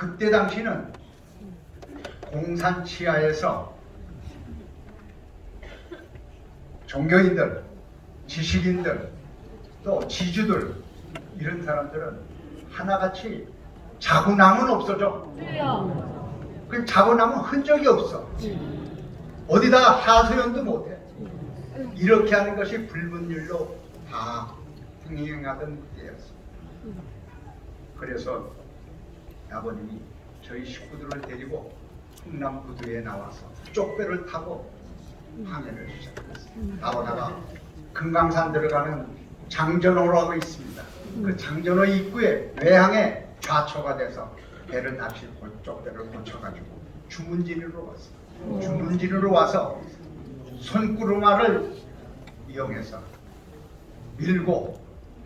그때 당시는 공산 치하에서 종교인들, 지식인들, 또 지주들 이런 사람들은 하나같이 자고 나면 없어져. 그 자고 나면 흔적이 없어. 어디다 하소연도 못해. 이렇게 하는 것이 불문율로 다 행행하던 때였어. 그래서 아버님이 저희 식구들을 데리고 흥남 부두에 나와서 쪽배를 타고 항해를 시작했어요. 나오다가 금강산 들어가는 장전호라고 있습니다. 그 장전호 입구에 외항에 좌초가 돼서 배를 다시 쪽배를 고쳐가지고 주문진으로 왔어요. 주문진으로 와서 손구르마를 이용해서 밀고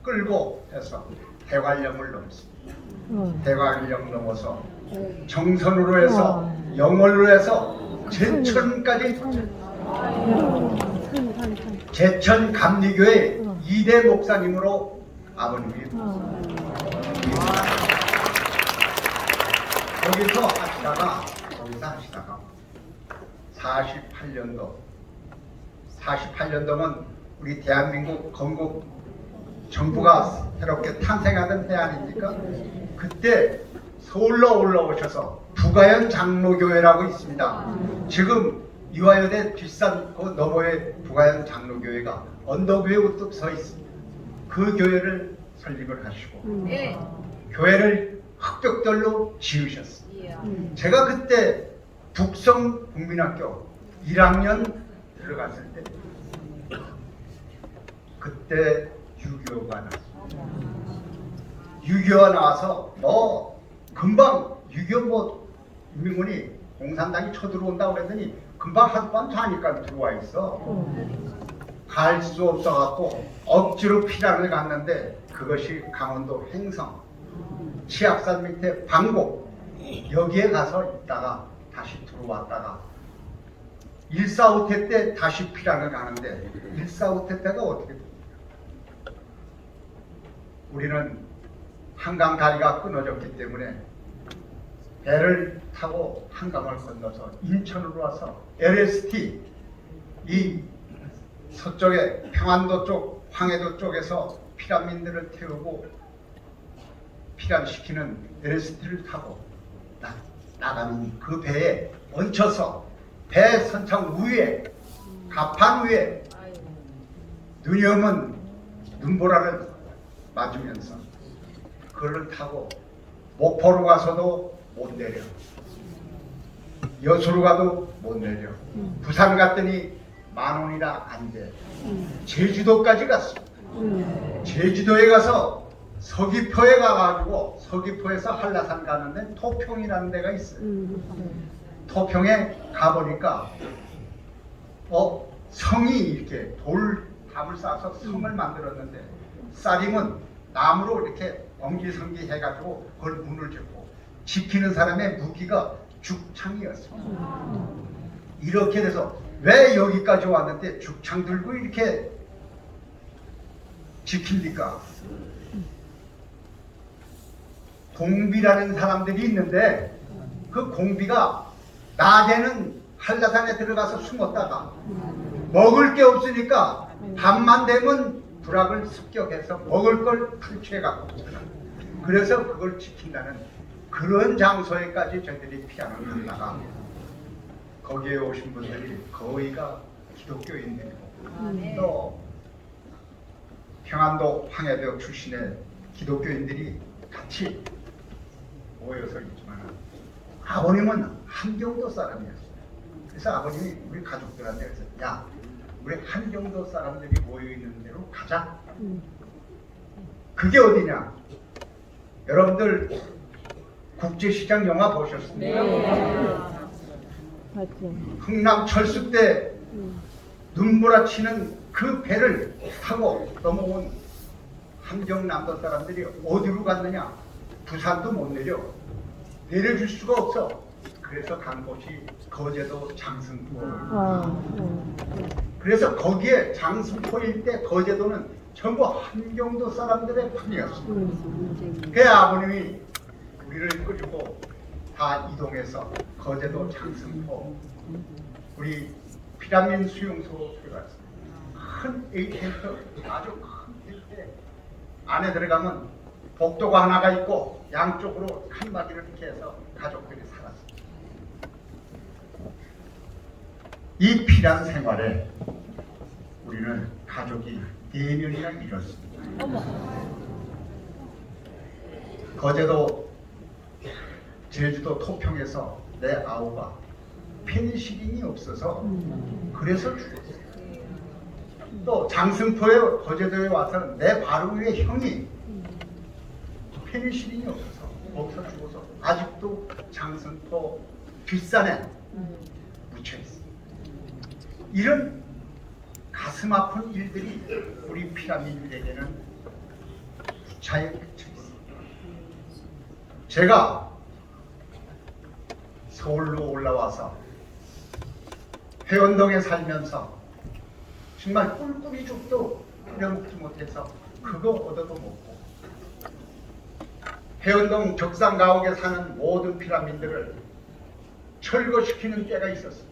끌고 해서 대관령을 넘습니다. 대관령 넘어서 정선으로 해서 영월로 해서 제천까지 제천 감리교회 2대 목사님으로 아버님이 거기서 하시다가 48년도면 우리 대한민국 건국 정부가 새롭게 탄생하던 해 아닙니까? 그때 서울로 올라오셔서 부가현 장로교회라고 있습니다. 지금 이화여대 뒷산 그 너머에 부가현 장로교회가 언덕 위에 우뚝 서 있습니다. 그 교회를 설립을 하시고 교회를 흑벽돌로 지으셨습니다. 제가 그때 북성 국민학교 1학년 들어갔을 때 그때 6.25가 나왔습니다. 6.25가 나와서 금방 6.25 인민군이 공산당이 쳐들어온다고 그랬더니 금방 하룻밤 자니까 들어와 있어. 갈 수 없어갖고 억지로 피난을 갔는데 그것이 강원도 횡성 치악산 밑에 방곡 여기에 가서 있다가 다시 들어왔다가 1.4.5태 때 다시 피난을 가는데 1.4.5태 때가 어떻게 됩니까? 우리는 한강 다리가 끊어졌기 때문에 배를 타고 한강을 건너서 인천으로 와서 LST 이 서쪽에 평안도 쪽, 황해도 쪽에서 피난민들을 태우고 피난시키는 LST를 타고 나가는 그 배에 얹혀서 배 선창 위에 갑판 위에 눈이 오면 눈보라를 맞으면서 그걸 타고 목포로 가서도 못 내려, 여수로 가도 못 내려, 부산 갔더니 10,000원이라 안 돼. 제주도까지 갔습니다. 제주도에 가서 서귀포에 가가지고 서귀포에서 한라산 가는데 토평이라는 데가 있어요. 토평에 가보니까 성이 이렇게 돌담을 쌓아서 성을 만들었는데 쌀임은 나무로 이렇게 엉기성기 해가지고 그걸 문을 짓고 지키는 사람의 무기가 죽창이었습니다. 이렇게 돼서 왜 여기까지 왔는데 죽창 들고 이렇게 지킵니까? 공비라는 사람들이 있는데 그 공비가 낮에는 한라산에 들어가서 숨었다가 먹을 게 없으니까 밤만 되면 불악을 습격해서 먹을 걸 탈취해갖고 그래서 그걸 지킨다는 그런 장소에까지 저들이 피난을 갔다가 거기에 오신 분들이 거의가 기독교인들이고 또 평안도 황해도 출신의 기독교인들이 같이 모여서 있지만 아버님은 한경도 사람이었어요. 그래서 아버님이 우리 가족들한테 그래서 야 우리 한경도 사람들이 모여있는 데로 가자. 그게 어디냐? 여러분들 국제시장 영화 보셨습니까? 네. 흥남 철수 때 눈몰아치는 그 배를 타고 넘어온 함경남도 사람들이 어디로 갔느냐? 부산도 못 내려줄 수가 없어. 그래서 간 곳이 거제도 장승포. 그래서 거기에 장승포일 때 거제도는 전부 함경도 사람들의 편이었어. 그 아버님이 우리를 끌고 다 이동해서 거제도 장승포 우리 피라민 수용소 들어갔습니다. 큰 A텐트, 아주 큰 텐트 안에 들어가면 복도가 하나가 있고 양쪽으로 칸막이를 이렇게 해서 가족들이 살았습니다. 이 피란 생활에 우리는 가족이 4명이나 이뤘습니다. 거제도 제주도 토평에서 내 아우가 페니실린이 없어서 그래서 죽었어요. 또 장승포에 거제도에 와서는 내 바로 위에 형이 페니실린이 없어서 죽어서 아직도 장승포 뒷산에 묻혀 있어요. 이런 가슴 아픈 일들이 우리 피라미드에게는 부차에 묻혀 있습니다. 제가 서울로 올라와서 회원동에 살면서 정말 꿀꿀이 죽도 끓여먹지 못해서 그거 얻어도 먹고 회원동 적산가옥에 사는 모든 피라미드를 철거시키는 때가 있었습니다.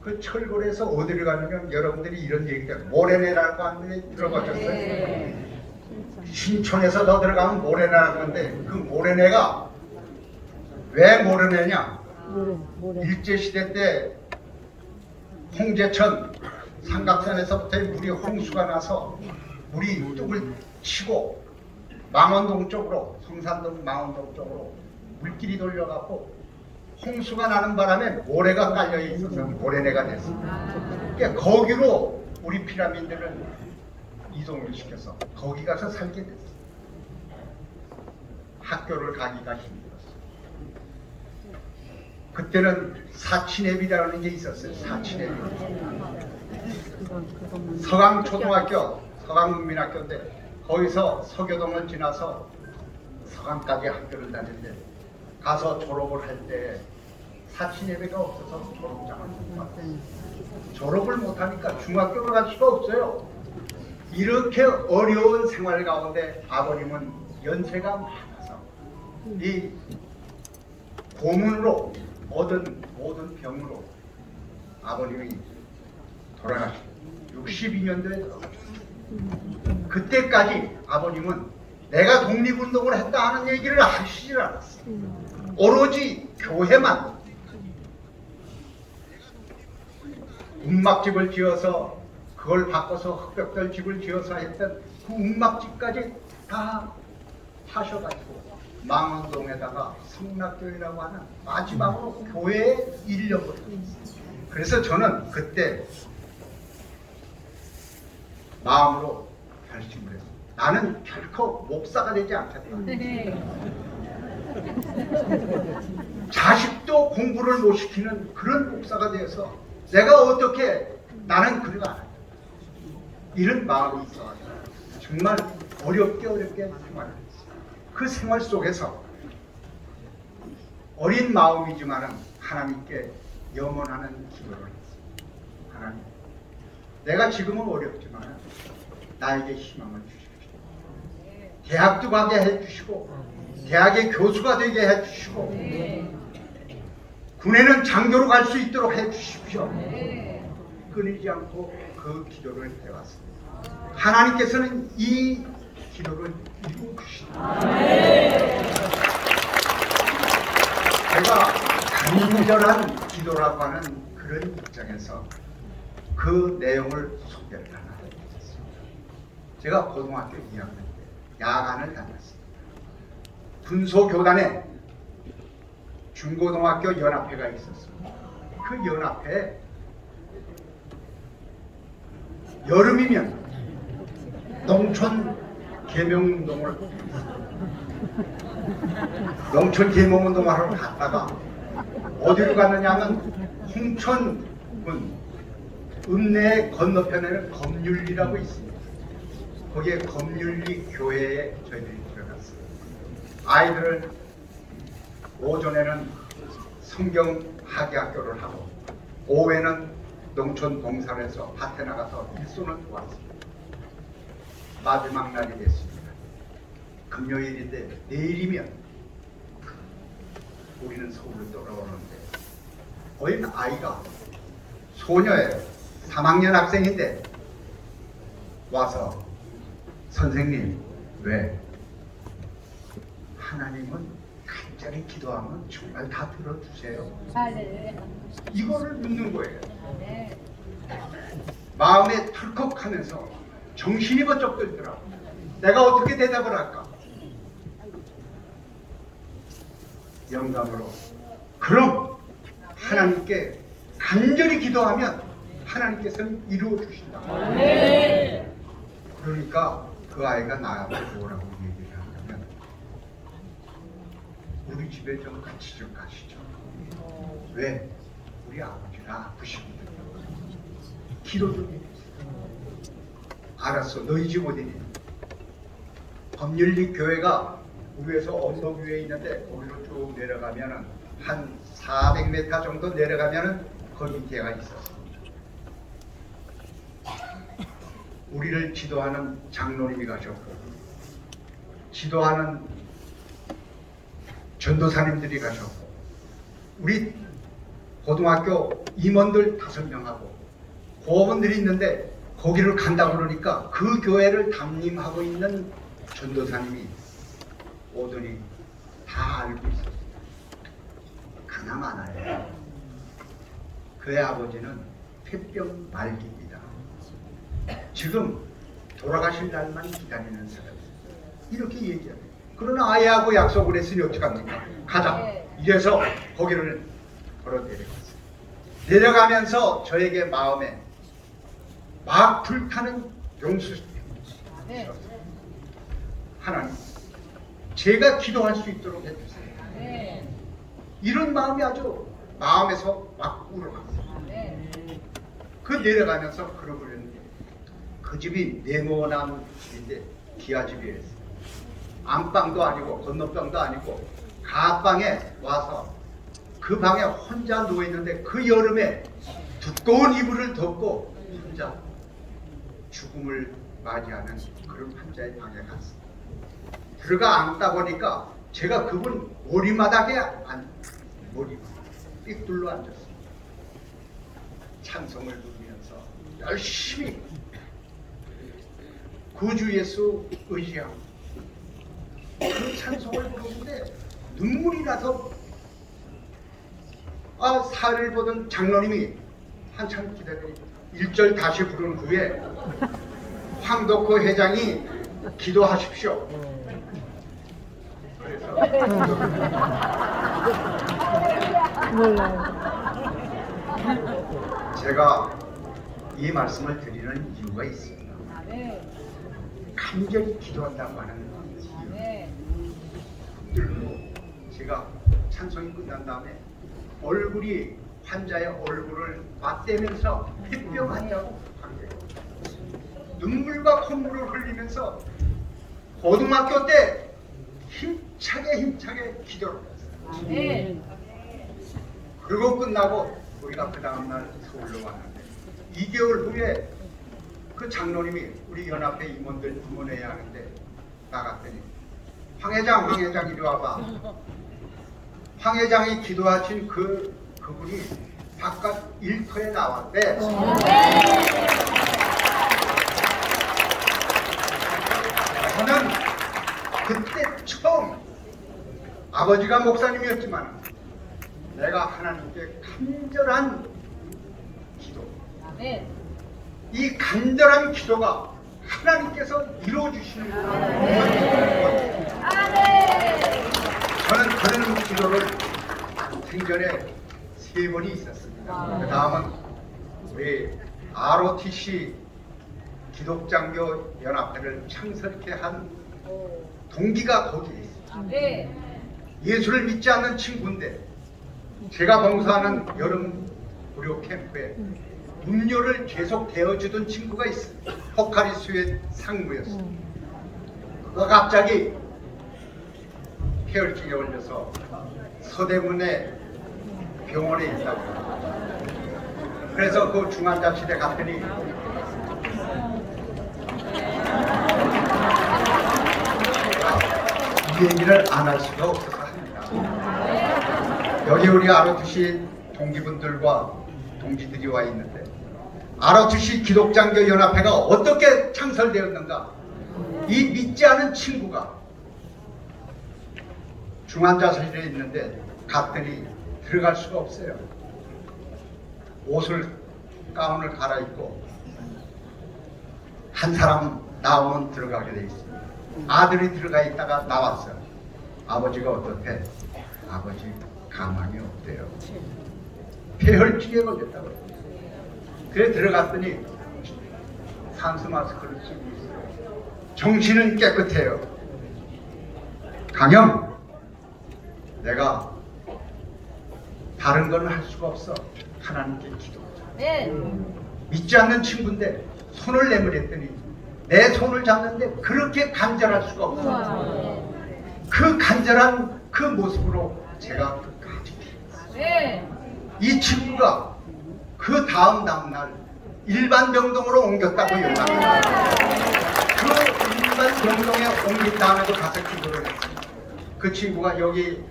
그 철거를 해서 어디를 가냐면 여러분들이 이런 얘기들 모래내라고 하는 데 들어보셨어요? 네. 신촌에서 더 들어가면 모래내라고 하는데 그 모래내가 왜 모래내냐? 일제시대 때 홍제천 삼각산에서부터 물이 홍수가 나서 물이 뚝을 치고 망원동 쪽으로 성산동 망원동 쪽으로 물길이 돌려갖고 홍수가 나는 바람에 모래가 깔려 있어서 모래내가 됐습니다. 그러니까 거기로 우리 피라미드를 이동을 시켜서 거기 가서 살게 됐어요. 학교를 가기가 힘들었어요. 그때는 사치내비라는 게 있었어요. 사치내비. 서강초등학교, 서강국민학교인데 거기서 서교동을 지나서 서강까지 학교를 다녔는데 가서 졸업을 할 때 사치내비가 없어서 졸업장을 못 받았어요. 졸업을 못하니까 중학교를 갈 수가 없어요. 이렇게 어려운 생활 가운데 아버님은 연세가 많아서 이 고문으로 얻은 모든 병으로 아버님이 돌아가시고 62년도에 돌아가셨어요. 그때까지 아버님은 내가 독립운동을 했다 하는 얘기를 하시질 않았어요. 오로지 교회만 움막집을 지어서 그걸 바꿔서 흑벽돌 집을 지어서 했던 그 움막집까지 다 하셔가지고 망원동에다가 성락교회라고 하는 마지막으로 교회에 일려버렸어요. 그래서 저는 그때 마음으로 결심을 했어요. 나는 결코 목사가 되지 않겠다. 자식도 공부를 못 시키는 그런 목사가 되어서 내가 어떻게 나는 그래가 안 한다. 이런 마음이 있어가지고 정말 어렵게 생활을 했어요. 그 생활 속에서 어린 마음이지만은 하나님께 염원하는 기도를 했어요. 하나님, 내가 지금은 어렵지만 나에게 희망을 주십시오. 대학도 가게 해주시고 대학의 교수가 되게 해주시고 군에는 장교로 갈 수 있도록 해주십시오. 끊이지 않고 그 기도를 해왔습니다. 하나님께서는 이 기도를 이루시다. 제가 간절한 기도라고 하는 그런 입장에서 그 내용을 소개를 하나 해드렸습니다. 제가 고등학교 2학년 때 야간을 다녔습니다. 분소교단에 중고등학교 연합회가 있었습니다. 그 연합회에 여름이면 농촌 계명운동을 하러 갔다가 어디로 갔느냐면 홍천군 읍내 건너편에는 검률리라고 있습니다. 거기에 검률리 교회에 저희들이 들어갔어요. 아이들을 오전에는 성경 학예학교를 하고 오후에는 농촌 봉사에서 밭에 나가서 일손을 도왔습니다. 마지막 날이 됐습니다. 금요일인데 내일이면 우리는 서울로 돌아오는데 어린 아이가 소녀예요. 3학년 학생인데 와서 선생님, 왜 하나님은 간절히 기도하면 정말 다 들어주세요? 이거를 묻는 거예요. 마음에 털컥하면서 정신이 번쩍 들더라고. 내가 어떻게 대답을 할까? 영감으로, 그럼 하나님께 간절히 기도하면 하나님께서는 이루어 주신다. 그러니까 그 아이가 나한테 뭐라고 얘기를 하냐면, 우리 집에 좀 같이 좀 가시죠. 왜? 우리 아버지가 아프시거든요. 기도 좀 해주세요. 알았어. 너희 집 어디니? 법률리 교회가 위에서 언덕 위에 있는데 거기로 쭉 내려가면은 한 400m 정도 내려가면은 거기 교회가 있었어. 우리를 지도하는 장로님이 가셨고, 지도하는 전도사님들이 가셨고, 우리 고등학교 임원들 5명하고 고원들이 있는데 거기를 간다고 그러니까 그 교회를 담임하고 있는 전도사님이 오더니 다 알고 있었어요. 그나마 알아요. 그의 아버지는 폐병 말기입니다. 지금 돌아가실 날만 기다리는 사람이에요. 이렇게 얘기해요. 그러나 아이하고 약속을 했으니 어떡합니까? 가자. 이래서 거기를 걸어 내려갔어요. 내려가면서 저에게 마음에 막 불타는 용수. 하나님, 제가 기도할 수 있도록 해주세요. 이런 마음이 아주 마음에서 막 우러갔어요. 그 내려가면서 그러고 그랬는데, 그 집이 네모난 집인데 기아집이었어요. 안방도 아니고 건너방도 아니고 가방에 와서 그 방에 혼자 누워있는데 그 여름에 두꺼운 이불을 덮고 혼자 죽음을 맞이하는 그런 환자의 방에 갔어요. 들어가 앉다 보니까 제가 그분 머리마닥에 삑둘러 앉았어요. 찬송을 부르면서 열심히 구주 예수 의지하고 그 찬송을 부르는데 눈물이 나서 사회를 보던 장로님이 한참 기다리고 1절 다시 부른 후에 황덕호 회장이 기도하십시오. 그래서 제가 이 말씀을 드리는 이유가 있습니다. 간절히 기도한다고 하는 이유. 제가 찬송이 끝난 다음에 얼굴이 환자의 얼굴을 맞대면서 햇병 환자고 관계해요. 눈물과 콧물을 흘리면서 고등학교 때 힘차게 기도를 했어요. 그리고 끝나고 우리가 그 다음날 서울로 왔는데 2개월 후에 그 장로님이 우리 연합회 임원들 부문회의에 하는데 나갔더니 황 회장 이리 와봐. 황 회장이 기도하신 그분이 바깥 일터에 나왔대. 저는 그때 처음, 아버지가 목사님이었지만 내가 하나님께 간절한 기도, 이 간절한 기도가 하나님께서 이루어주시는구나. 저는 그런 기도를 생전에 3번이 있었습니다. 그 다음은 우리 ROTC 기독장교 연합회를 창설케 한 동기가 거기에 있습니다. 예수를 믿지 않는 친구인데 제가 봉사하는 여름 무료 캠프에 음료를 계속 데워주던 친구가 있어요. 포카리스의 상무였어요. 그가 갑자기 폐혈증에 걸려서 서대문에 병원에 있다고. 그래서 그 중환자실에 갔더니 이 얘기를 안 할 수가 없어서 합니다. 여기 우리 아르투시 동기분들과 동지들이 와 있는데, 아르투시 기독장교 연합회가 어떻게 창설되었는가? 이 믿지 않은 친구가 중환자실에 있는데 갔더니 들어갈 수가 없어요. 가운을 갈아입고 한 사람은 나오면 들어가게 돼 있습니다. 아들이 들어가 있다가 나왔어요. 아버지가 어떻대? 아버지 가망이 없대요. 폐혈증에 걸렸다고. 그래 들어갔더니 산수 마스크를 쓰고 있어요. 정신은 깨끗해요. 강영, 내가 다른 건 할 수가 없어. 하나님께 기도하자. 네. 믿지 않는 친구인데 손을 내밀었더니 내 손을 잡는데 그렇게 간절할 수가 없어. 그 간절한 그 모습으로 제가 끝까지 네. 이 친구가 그 다음 날 일반 병동으로 옮겼다고 연락을 그 일반 병동에 옮긴 다음에도 가서 기도를 했습니다. 그 친구가 여기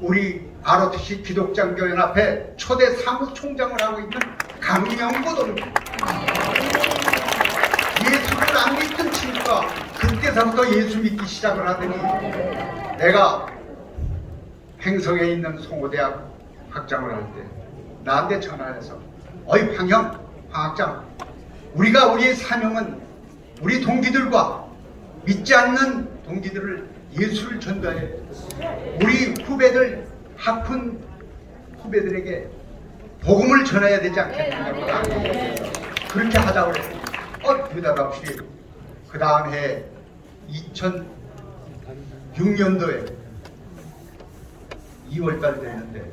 우리 아르투시 기독장교연합회 초대 사무총장을 하고 있는 강명구 동지. 예수를 안 믿던 친구가 그때서부터 예수 믿기 시작을 하더니 내가 횡성에 있는 송호대학 학장을 할 때 나한테 전화해서 어이 황 학장, 우리의 사명은 우리 동기들과 믿지 않는 동기들을 예수를 전도해 우리 후배들 학훈 후배들에게 복음을 전해야 되지 않겠느냐고 그렇게 하자고 그랬어요. 느닷없이 그 다음 해 2006년도에 2월달 됐는데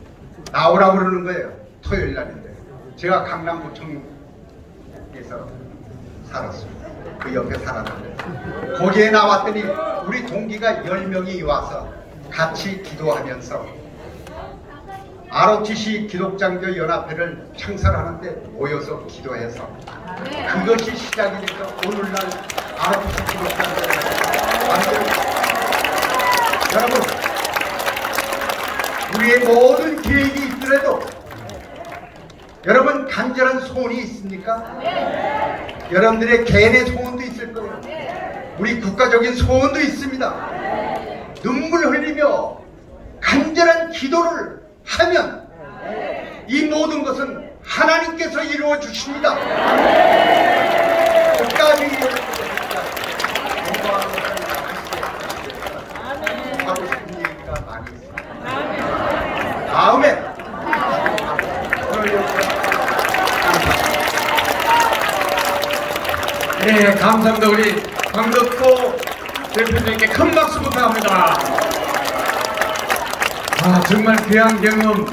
나오라고 그러는 거예요. 토요일 날인데 제가 강남구청에서 살았습니다. 그 옆에 살았는데 거기에 나왔더니 우리 동기가 10명이 와서 같이 기도하면서 아르투시 기독장교 연합회를 창설하는데 모여서 기도해서 그것이 시작이 돼서 오늘날 아르투시 기독장교 연합회 여러분, 우리의 모든 계획이 있더라도 여러분 간절한 소원이 있습니까? 네. 여러분들의 개인의 소원도 있을 거예요. 네. 우리 국가적인 소원도 있습니다. 네. 눈물 흘리며 간절한 기도를 하면 네. 이 모든 것은 하나님께서 이루어 주십니다. 네. 끝까지 하고 싶은 얘기가 많이 있습니다. 다음에 네, 감사합니다. 우리 황덕호 대표님께 큰 박수 부탁합니다. 정말 귀한 경험